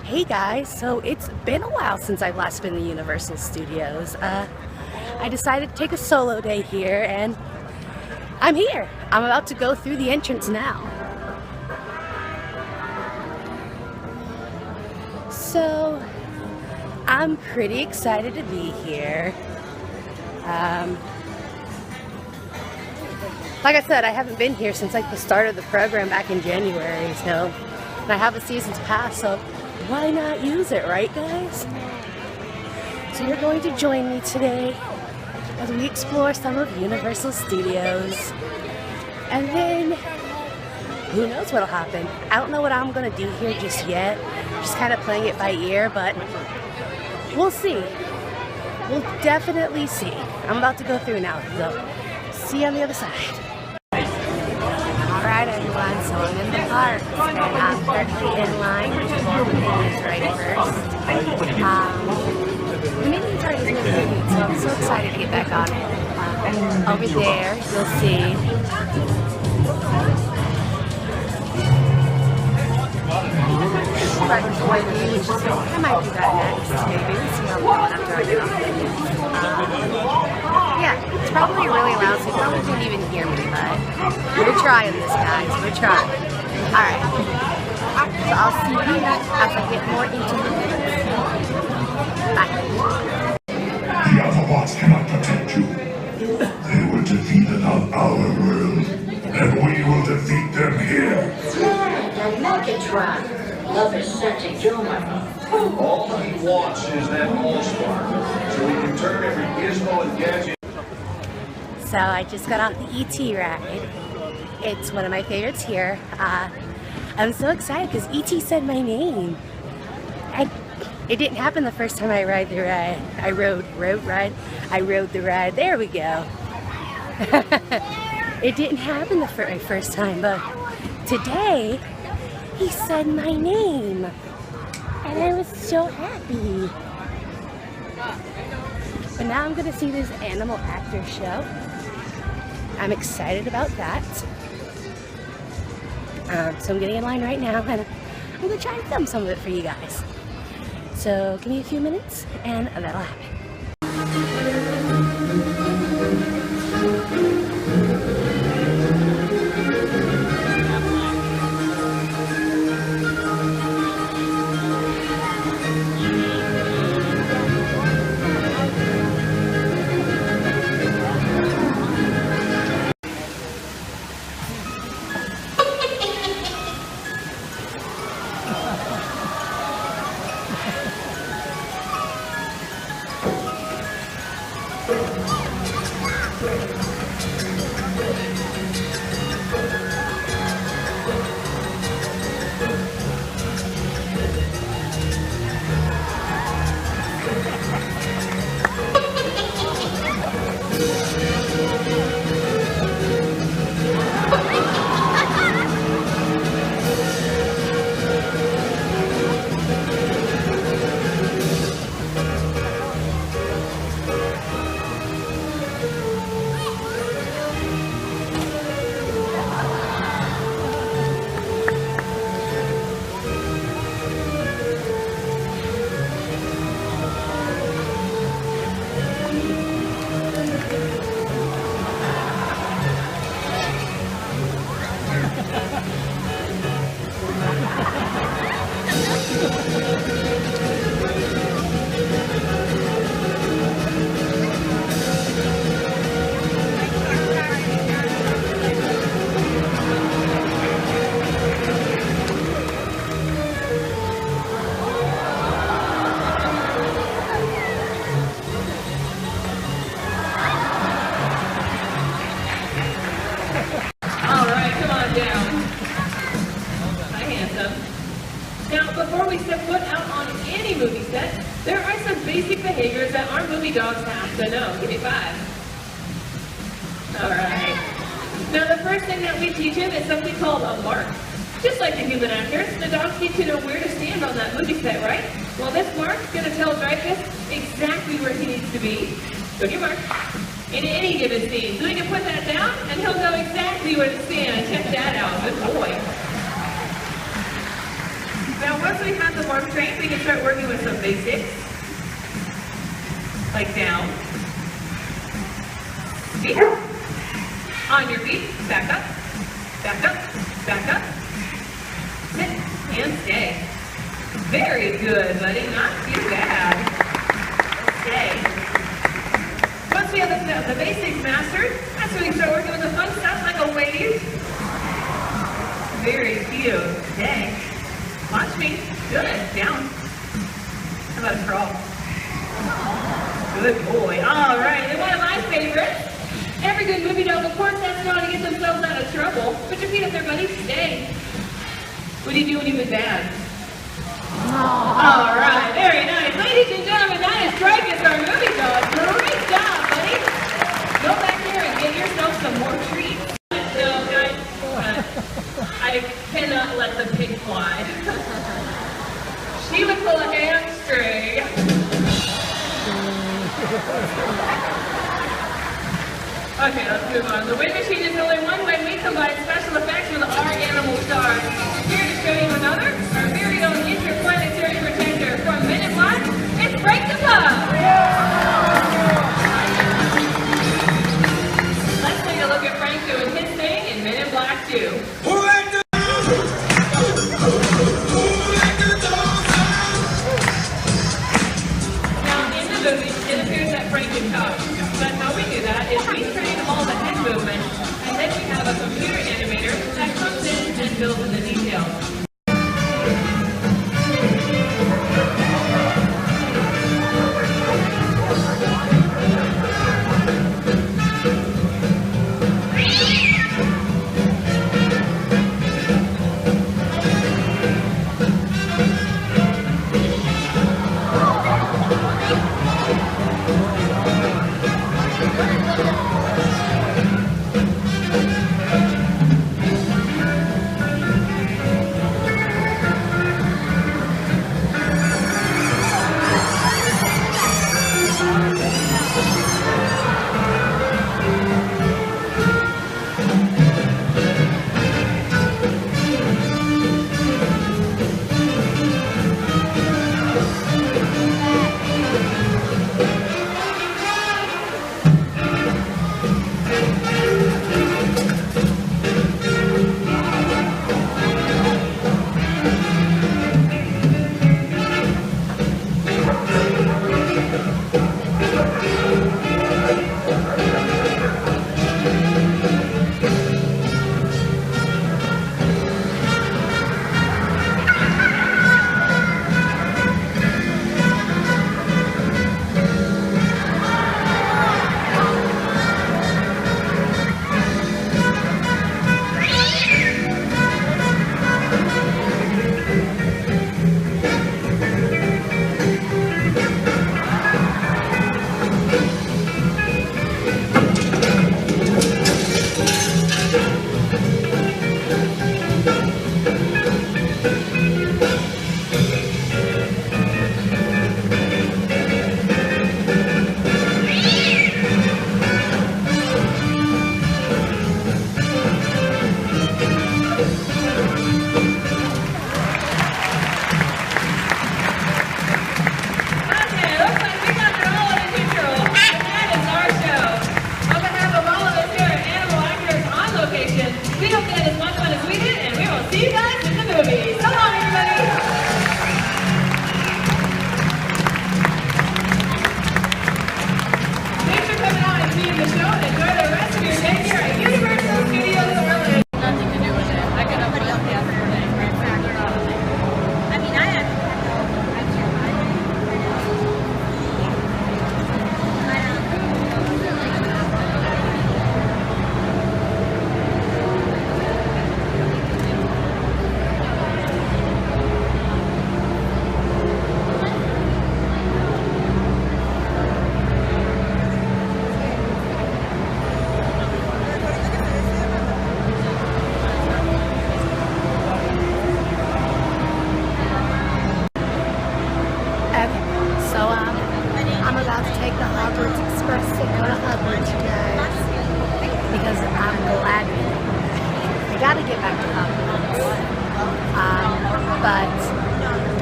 Hey guys, so it's been a while since I've last been in Universal Studios. I decided to take a solo day here and I'm here. I'm about to go through the entrance now. So I'm pretty excited to be here. Like I said, I haven't been here since like the start of the program back in January, so and I have a season's pass, so why not use it, right guys? So you're going to join me today as we explore some of Universal Studios. And then, who knows what'll happen. I don't know what I'm gonna do here just yet. Just kind of playing it by ear, but we'll see. We'll definitely see. I'm about to go through now, so see you on the other side. Alright everyone, so I'm in the park and I'm currently in line for the Minions ride first. The Minions ride is really cute, so I'm so excited to get back on it. Over there, you'll see I might do that next, maybe. We'll see how long after I get off. Yeah, it's probably really loud, so you probably can't even hear me, but we're trying this, guys. We're trying. Alright. So I'll see you as I get more into it. Bye. The Autobots cannot protect you. They were defeated on our world, and we will defeat them here. And Megatron, lover's such a humor. All he wants is that All-Star, so he can turn every gizmo and gadget. So I just got off the ET ride. It's one of my favorites here. I'm so excited because ET said my name. It didn't happen the first time I rode the ride. I rode the ride. There we go. It didn't happen the first time, but today he said my name. And I was so happy. But now I'm going to see this animal actor show. I'm excited about that. So I'm getting in line right now and I'm going to try and film some of it for you guys. So give me a few minutes and that'll happen. Before we step foot out on any movie set, there are some basic behaviors that our movie dogs have to know. Give me 5. Alright. Now the first thing that we teach him is something called a mark. Just like the human actors, the dogs need to know where to stand on that movie set, right? Well, this mark's going to tell Dreyfus exactly where he needs to be. So your mark. In any given scene. So he can put that down and he'll know exactly where to stand. Check that out. Good boy. Now once we have the mark arm trained, we can start working with some basics. Like down. Feet. On your feet. Back up. Back up. Back up. Sit and stay. Very good, buddy. Not too bad. Stay. Once we have the basics mastered, that's when we can start working with the fun stuff like a wave. Very cute. Stay. Watch me. Good. Down. How about a crawl? Good boy. All right. And one of my favorites. Every good movie dog, of course, that's trying to get themselves out of trouble. Put your feet up there, buddy. Stay. What do you do when you've been bad? All right. Very nice. Ladies and gentlemen, that is Dreyfuss, our movie dog. Great job, buddy. Go back there and get yourself some more treats. So, guys, I cannot let the pig fly. She would pull a hamstring. Okay, let's move on. The wind machine is only one way we combine special effects with our animal stars. Here to show you another, our very own interplanetary protector from Men in Black, it's Frank the Pug. Let's take a look at Frank doing his thing in Men in Black 2. It appears that Frank can talk, but how we do that is we train all the head movements, and then we have a computer animator that comes in and fills in the details.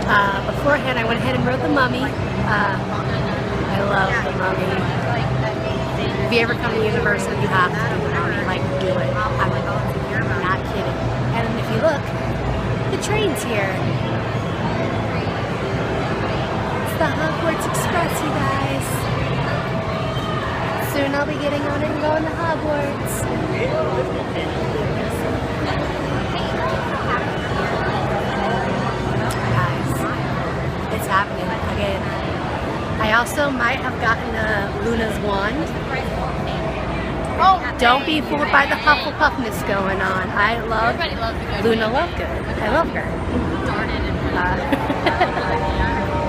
Beforehand, I went ahead and wrote The Mummy. I love The Mummy. If you ever come to Universal, you have to do The Mummy. Like, do it. I'm not kidding. And if you look, the train's here. It's the Hogwarts Express, you guys. Soon I'll be getting on it and going to Hogwarts. Guys, it's happening again. I also might have gotten Luna's wand. Don't be fooled by the Hufflepuffness going on. I love Luna Lovegood. I love her.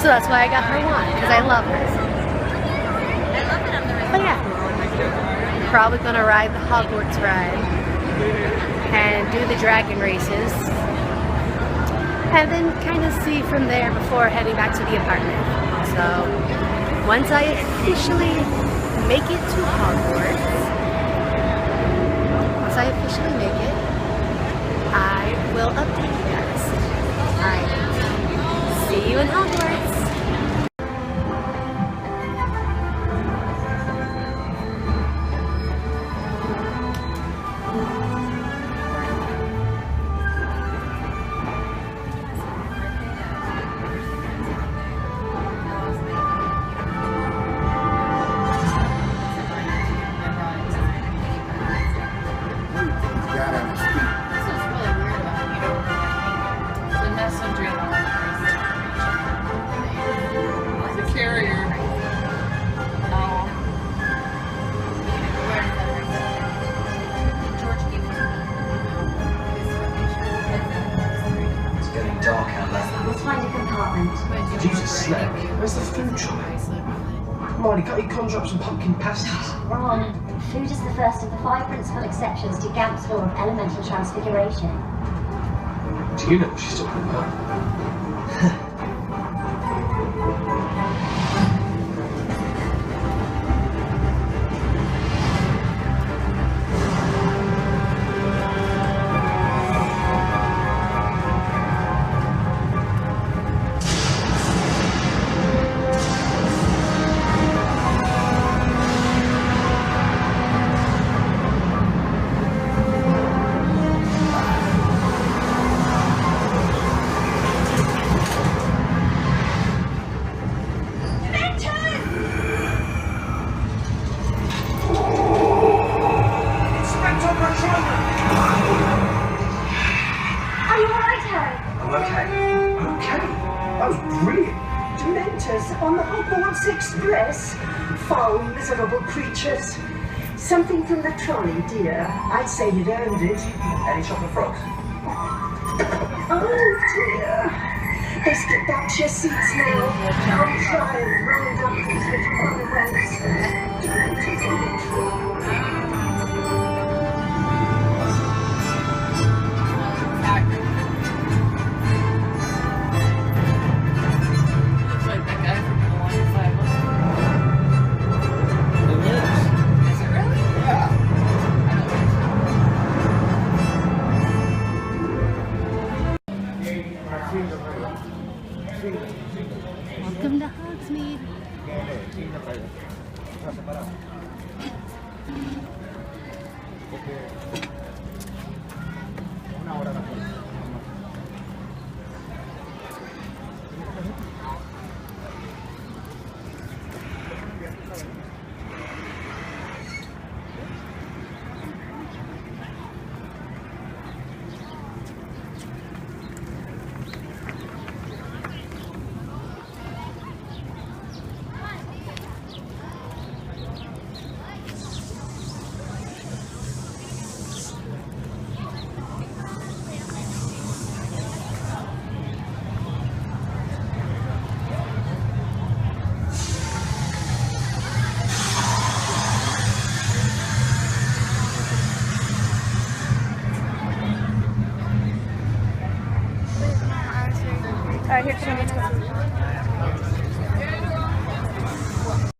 So that's why I got her wand, because I love her. But yeah, probably gonna ride the Hogwarts ride and do the dragon races, and then kind of see from there before heading back to the apartment. So once I officially make it to Hogwarts, once I officially make it, I will update you guys. Alright, see you in Hogwarts. Where's the food shop? Marty, can't you conjure up some pumpkin pasties? Ron, food is the first of the 5 principal exceptions to Gamp's law of elemental transfiguration. Do you know what she's talking about? On the Hogwarts Express. Foul, miserable creatures. Something from the trolley, dear. I'd say you'd earned it. Any chocolate frogs? Oh, dear. Best get back to your seats now. I'll try and round up these little runaways. Welcome to Hogsmeade. Here,